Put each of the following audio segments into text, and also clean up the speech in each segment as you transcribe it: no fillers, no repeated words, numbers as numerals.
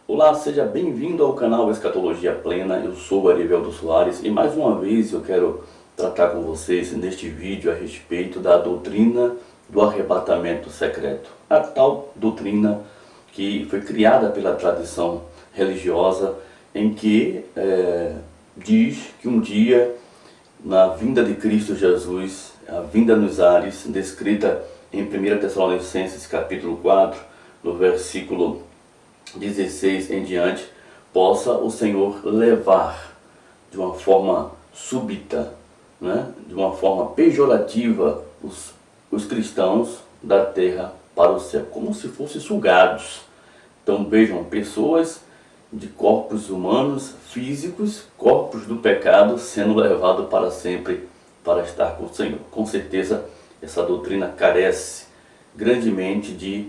Olá, seja bem-vindo ao canal Escatologia Plena. Eu sou o Ariveldo Soares e mais uma vez eu quero tratar com vocês neste vídeo a respeito da doutrina do arrebatamento secreto. A tal doutrina que foi criada pela tradição religiosa em que diz que um dia, na vinda de Cristo Jesus, a vinda nos ares, descrita em 1 Tessalonicenses capítulo 4, no versículo 16 em diante, possa o Senhor levar de uma forma súbita, de uma forma pejorativa, os cristãos da terra para o céu, como se fossem sugados. Então vejam, pessoas de corpos humanos, físicos, corpos do pecado, sendo levados para sempre para estar com o Senhor. Com certeza essa doutrina carece grandemente de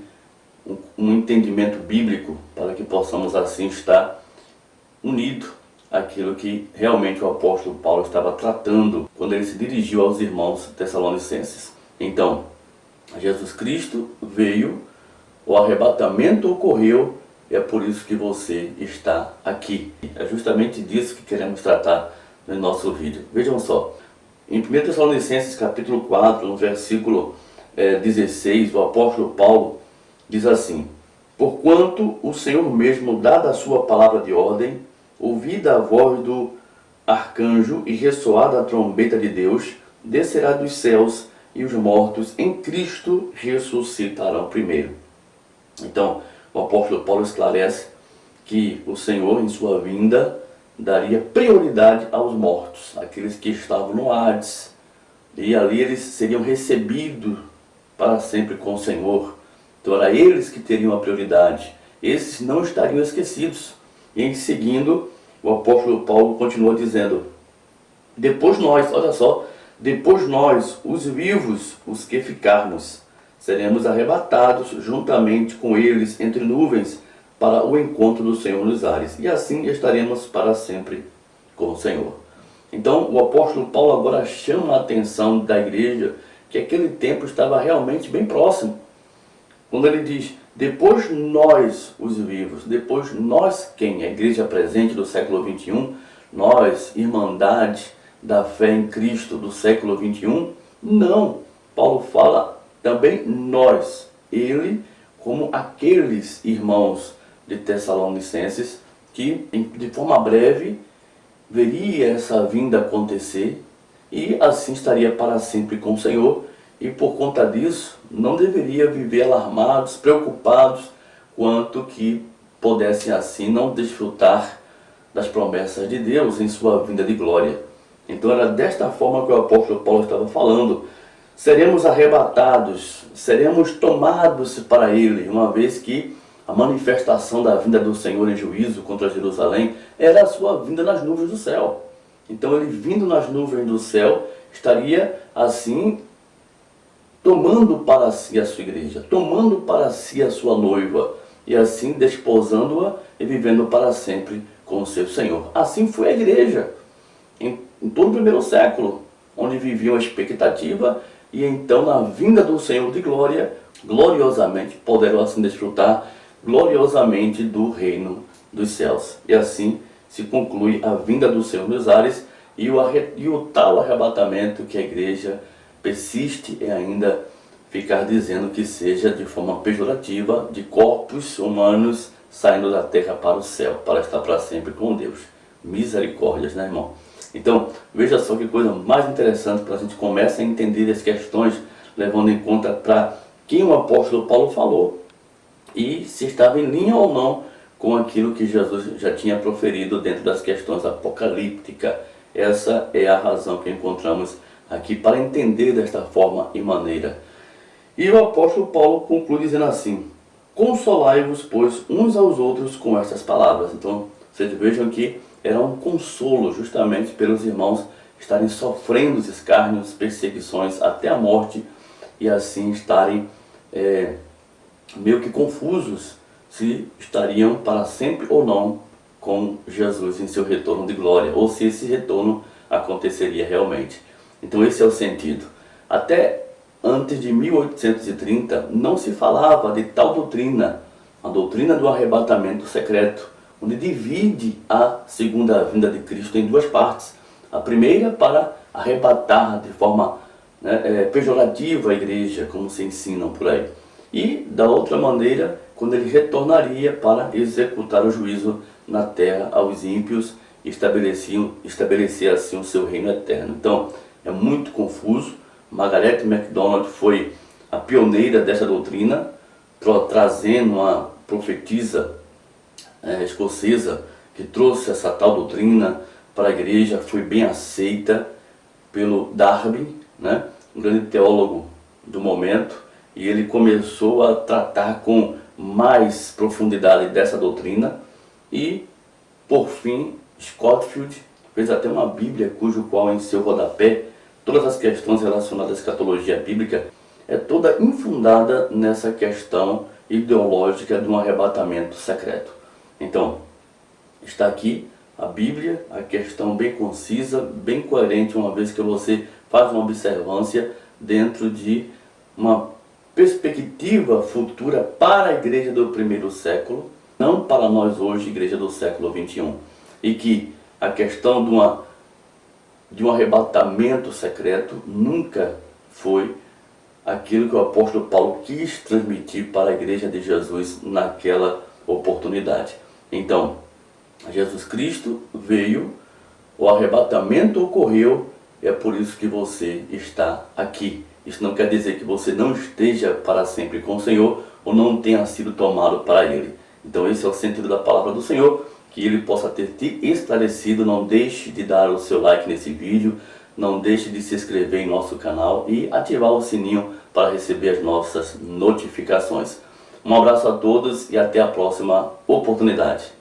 um entendimento bíblico para que possamos assim estar unidos àquilo que realmente o apóstolo Paulo estava tratando quando ele se dirigiu aos irmãos tessalonicenses. Então, Jesus Cristo veio, o arrebatamento ocorreu, e é por isso que você está aqui. É justamente disso que queremos tratar no nosso vídeo. Vejam só, em 1 Tessalonicenses capítulo 4, no versículo 16, o apóstolo Paulo diz assim: porquanto o Senhor mesmo, dada a sua palavra de ordem, ouvida a voz do arcanjo e ressoada a trombeta de Deus, descerá dos céus, e os mortos em Cristo ressuscitarão primeiro. Então, o apóstolo Paulo esclarece que o Senhor, em sua vinda, daria prioridade aos mortos, aqueles que estavam no Hades, e ali eles seriam recebidos para sempre com o Senhor. Então era eles que teriam a prioridade. Esses não estariam esquecidos. E em seguindo, o apóstolo Paulo continua dizendo: depois nós, olha só, depois nós, os vivos, os que ficarmos, seremos arrebatados juntamente com eles entre nuvens para o encontro do Senhor nos ares. E assim estaremos para sempre com o Senhor. Então o apóstolo Paulo agora chama a atenção da igreja que aquele tempo estava realmente bem próximo. Quando ele diz, depois nós, os vivos, depois nós, quem? A igreja presente do século 21, nós, irmandade da fé em Cristo do século 21, não. Paulo fala também nós, ele, como aqueles irmãos de Tessalonicenses, que de forma breve veria essa vinda acontecer e assim estaria para sempre com o Senhor. E por conta disso, não deveria viver alarmados, preocupados, quanto que pudessem assim não desfrutar das promessas de Deus em sua vinda de glória. Então era desta forma que o apóstolo Paulo estava falando. Seremos arrebatados, seremos tomados para Ele, uma vez que a manifestação da vinda do Senhor em juízo contra Jerusalém era a sua vinda nas nuvens do céu. Então ele vindo nas nuvens do céu, estaria assim tomando para si a sua igreja, tomando para si a sua noiva, e assim desposando-a e vivendo para sempre com o seu Senhor. Assim foi a igreja, em todo o primeiro século, onde viviam a expectativa, e então na vinda do Senhor de glória, gloriosamente, poderão assim desfrutar gloriosamente do reino dos céus. E assim se conclui a vinda do Senhor nos ares, e o tal arrebatamento que a igreja persiste em ainda ficar dizendo que seja de forma pejorativa, de corpos humanos saindo da terra para o céu, para estar para sempre com Deus. Misericórdias, né, irmão? Então, veja só que coisa mais interessante para a gente começar a entender as questões, levando em conta para quem o apóstolo Paulo falou e se estava em linha ou não com aquilo que Jesus já tinha proferido dentro das questões apocalípticas. Essa é a razão que encontramos aqui para entender desta forma e maneira. E o apóstolo Paulo conclui dizendo assim: consolai-vos, pois, uns aos outros com estas palavras. Então, vocês vejam que era um consolo justamente pelos irmãos estarem sofrendo os escárnios, perseguições até a morte, e assim estarem meio que confusos se estariam para sempre ou não com Jesus em seu retorno de glória, ou se esse retorno aconteceria realmente. Então esse é o sentido. Até antes de 1830 não se falava de tal doutrina a doutrina do arrebatamento secreto, onde divide a segunda vinda de Cristo em duas partes. A primeira para arrebatar de forma pejorativa a igreja, como se ensinam por aí. E da outra maneira, quando ele retornaria para executar o juízo na terra aos ímpios e estabelecer assim o seu reino eterno. Então, é muito confuso. Margaret MacDonald foi a pioneira dessa doutrina, trazendo uma profetisa escocesa que trouxe essa tal doutrina para a igreja. Foi bem aceita pelo Darby, um grande teólogo do momento, e ele começou a tratar com mais profundidade dessa doutrina. E, por fim, Scofield fez até uma Bíblia, cujo qual em seu rodapé todas as questões relacionadas à escatologia bíblica é toda infundada nessa questão ideológica de um arrebatamento secreto. Então, está aqui a Bíblia, a questão bem concisa, bem coerente, uma vez que você faz uma observância dentro de uma perspectiva futura para a igreja do primeiro século, não para nós hoje, igreja do século 21. E que a questão de um arrebatamento secreto nunca foi aquilo que o apóstolo Paulo quis transmitir para a igreja de Jesus naquela oportunidade. Então, Jesus Cristo veio, o arrebatamento ocorreu, é por isso que você está aqui. Isso não quer dizer que você não esteja para sempre com o Senhor ou não tenha sido tomado para Ele. Então esse é o sentido da palavra do Senhor, que Ele possa ter te esclarecido. Não deixe de dar o seu like nesse vídeo, não deixe de se inscrever em nosso canal e ativar o sininho para receber as nossas notificações. Um abraço a todos e até a próxima oportunidade.